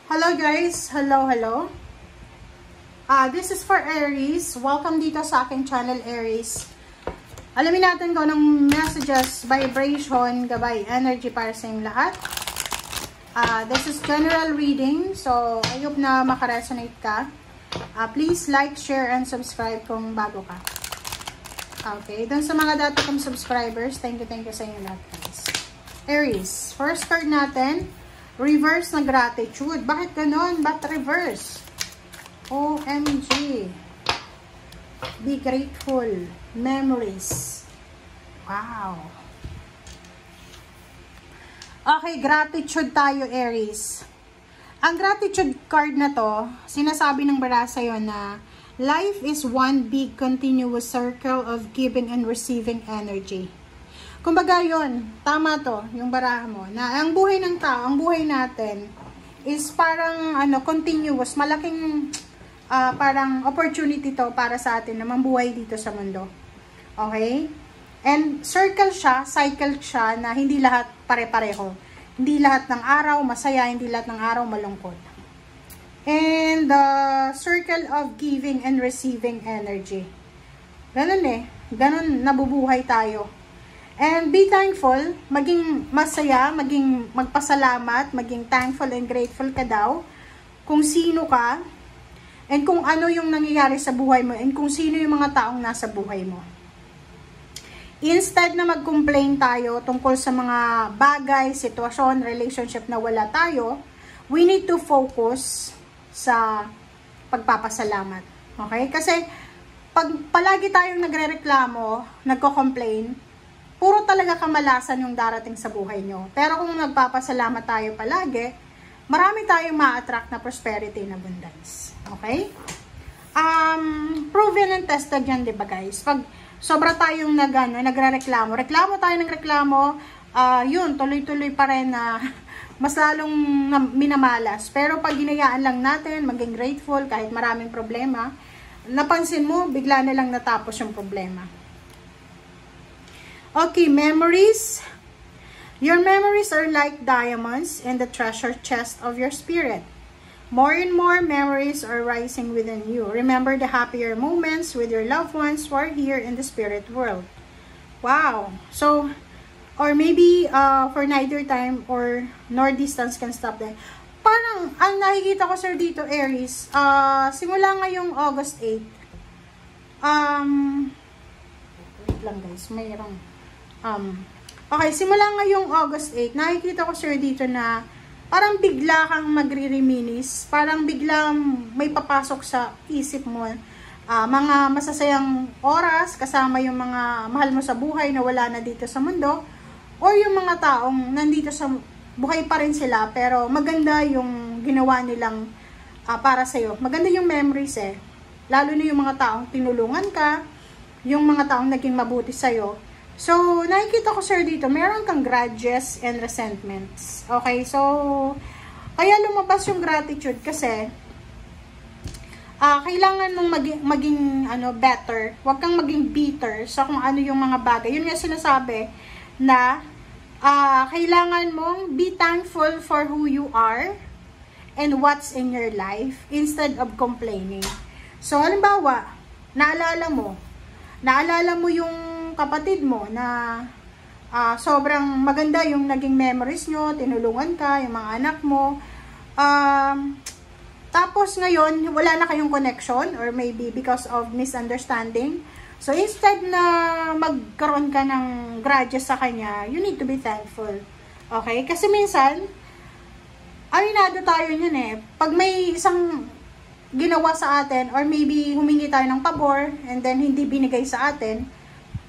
Hello guys! Hello. This is for Aries. Welcome dito sa aking channel, Aries. Alamin natin kung anong messages, vibration, gabay, energy para sa inyong lahat. This is general reading. So, I hope na makaresonate ka. Please like, share, and subscribe kung bago ka. Okay. Dun sa mga dati kong subscribers, thank you sa inyo lahat guys. Aries. First card natin. Reverse na gratitude. Bakit ganon? Ba't reverse? OMG. Be grateful. Memories. Wow. Okay, gratitude tayo, Aries. Ang gratitude card na to, sinasabi ng bara sa'yo na life is one big continuous circle of giving and receiving energy. Kumbaga yun, tama to, yung baraha mo, na ang buhay ng tao, ang buhay natin, is parang, continuous, malaking, parang opportunity to para sa atin na mambuhay dito sa mundo. Okay? And circle siya, cycle siya, na hindi lahat pare-pareho. Hindi lahat ng araw masaya, hindi lahat ng araw malungkot. And the circle of giving and receiving energy. Ganun ganun nabubuhay tayo. And be thankful, maging masaya, maging magpasalamat, maging thankful and grateful ka daw kung sino ka and kung ano yung nangyayari sa buhay mo and kung sino yung mga taong nasa buhay mo. Instead na mag-complain tayo tungkol sa mga bagay, sitwasyon, relationship na wala tayo, we need to focus sa pagpapasalamat. Okay? Kasi pag palagi tayong nagrereklamo, nagko-complain, puro talaga kamalasan yung darating sa buhay nyo. Pero kung nagpapasalamat tayo palagi, marami tayong ma-attract na prosperity and abundance. Okay? Proven and tested yan, diba guys? Pag sobra tayong nagre-reklamo, yun, tuloy-tuloy pa rin na mas lalong minamalas. Pero pag ginayaan lang natin, maging grateful kahit maraming problema, napansin mo, bigla na lang natapos yung problema. Okay, memories. Your memories are like diamonds in the treasure chest of your spirit. More and more memories are rising within you. Remember the happier moments with your loved ones who are here in the spirit world. Wow. So, or maybe for neither time or nor distance can stop them. Parang, ang nakikita ko sir dito, Aries, simula ngayong August 8, wait lang guys, mayroong okay, simula ngayong August 8, nakikita ko sir dito na parang bigla kang magre-reminisce, parang biglang may papasok sa isip mo, mga masasayang oras kasama yung mga mahal mo sa buhay na wala na dito sa mundo, or yung mga taong nandito sa buhay pa rin sila, pero maganda yung ginawa nilang para sa'yo. Maganda yung memories lalo na yung mga taong tinulungan ka, yung mga taong naging mabuti sa'yo. So, nakikita ko sir dito, meron kang grudges and resentments. Okay, so, kaya lumabas yung gratitude kasi, kailangan mong maging better. Huwag kang maging bitter sa kung ano yung mga bagay. Yun nga sinasabi na, kailangan mong be thankful for who you are and what's in your life instead of complaining. So, halimbawa, naalala mo yung kapatid mo na sobrang maganda yung naging memories nyo, tinulungan ka, yung mga anak mo. Tapos ngayon, wala na kayong connection or maybe because of misunderstanding. So, instead na magkaroon ka ng grudges sa kanya, you need to be thankful. Okay? Kasi minsan, aminado tayo yun pag may isang ginawa sa atin or maybe humingi tayo ng pabor and then hindi binigay sa atin,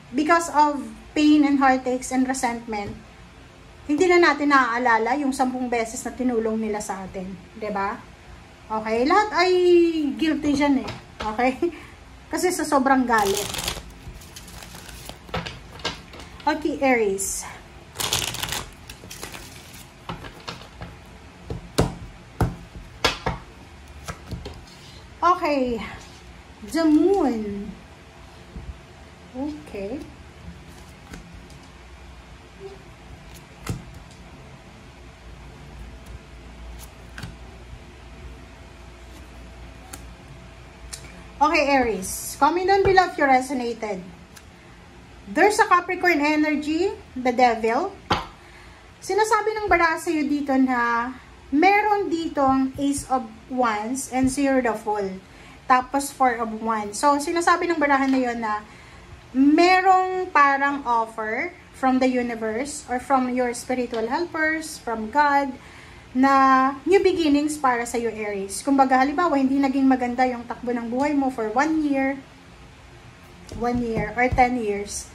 because of pain and heartaches and resentment, hindi na natin naaalala yung 10 beses na tinulong nila sa atin. Diba? Okay? Lahat ay guilty dyan Okay? Kasi sa sobrang galit. Okay, Aries. Okay. The Moon. Okay. Okay, Aries. Comment down below if you resonated. There's a Capricorn energy, the devil. Sinasabi ng baraha sa'yo dito na meron ditong Ace of Wands and Zero the Fool. Tapos 4 of Wands. So, sinasabi ng baraha na yun na merong parang offer from the universe or from your spiritual helpers, from God, na new beginnings para sa iyo, Aries. Kumbaga, halimbawa, hindi naging maganda yung takbo ng buhay mo for 1 year, or 10 years,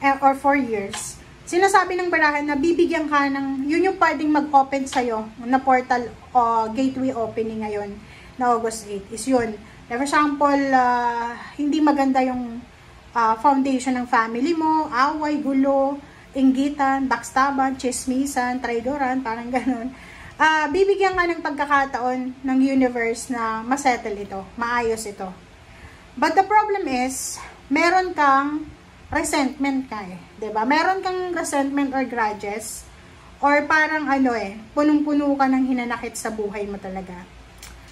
or 4 years. Sinasabi ng barahan na bibigyan ka ng, yun yung pwedeng mag-open sa'yo na portal o gateway opening ngayon na August 8 is yun. For example, hindi maganda yung foundation ng family mo, away, gulo, inggitan, backstaban, chismisan, traidoran, parang ganun. Bibigyan ka ng pagkakataon ng universe na masettle ito, maayos ito. But the problem is, meron kang resentment ka eh. 'Di ba? Meron kang resentment or grudges, or parang punong-puno ka ng hinanakit sa buhay mo talaga.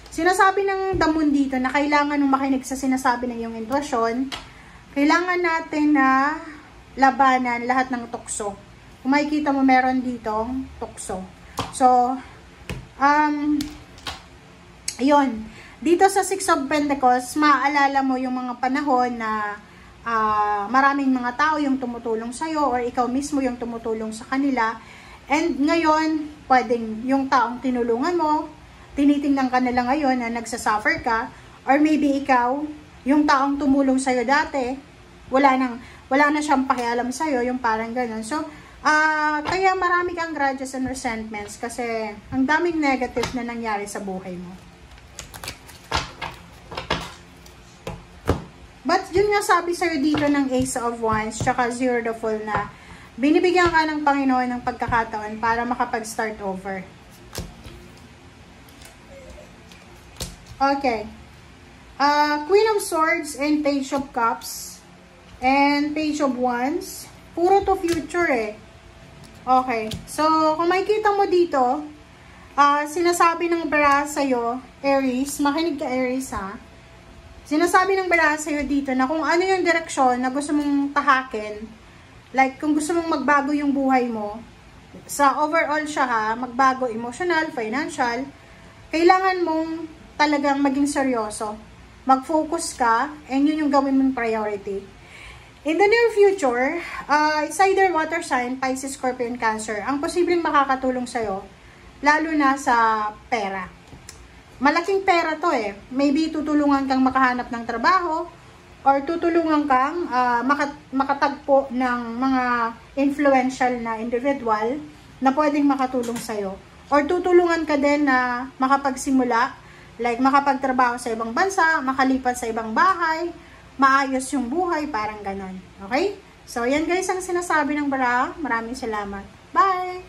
Sinasabi ng damon dito na kailangan mong makinig sa sinasabi ng iyong intuition. Kailangan natin na labanan lahat ng tukso. Kung makikita mo, meron ditong tukso. So, yun. Dito sa Six of Pentacles, maaalala mo yung mga panahon na maraming mga tao yung tumutulong sa'yo or ikaw mismo yung tumutulong sa kanila. And ngayon, pwedeng yung taong tinulungan mo, tinitingnan ka nila ngayon na nagsasuffer ka, or maybe ikaw, yung taong tumulong sa'yo dati, wala na siyang pakialam sa'yo, yung parang ganun. So, kaya marami kang grudges and resentments kasi ang daming negative na nangyari sa buhay mo. But yun nga sabi sa'yo dito ng Ace of Wands tsaka Zero the Fool na binibigyan ka ng Panginoon ng pagkakataon para makapag-start over. Okay. Queen of Swords and Page of Cups and Page of Wands. Puro to future eh. Okay. So, kung makikita mo dito, sinasabi ng baraha sa'yo, Aries, makinig ka Aries ha. Sinasabi ng baraha sa'yo dito na kung ano yung direksyon na gusto mong tahakin, like kung gusto mong magbago yung buhay mo, sa overall siya ha, magbago emotional, financial, kailangan mong talagang maging seryoso. Mag-focus ka, and yun yung gawin mong priority. In the near future, it's either water sign, Pisces, Scorpion, Cancer, ang posibleng makakatulong sa'yo, lalo na sa pera. Malaking pera to eh. Maybe tutulungan kang makahanap ng trabaho, or tutulungan kang makatagpo ng mga influential na individual na pwedeng makatulong sa'yo. Or tutulungan ka din na makapagsimula, like makapagtrabaho sa ibang bansa, makalipat sa ibang bahay, maayos yung buhay, parang ganon. Okay? So, yan guys ang sinasabi ng baraha. Maraming salamat. Bye!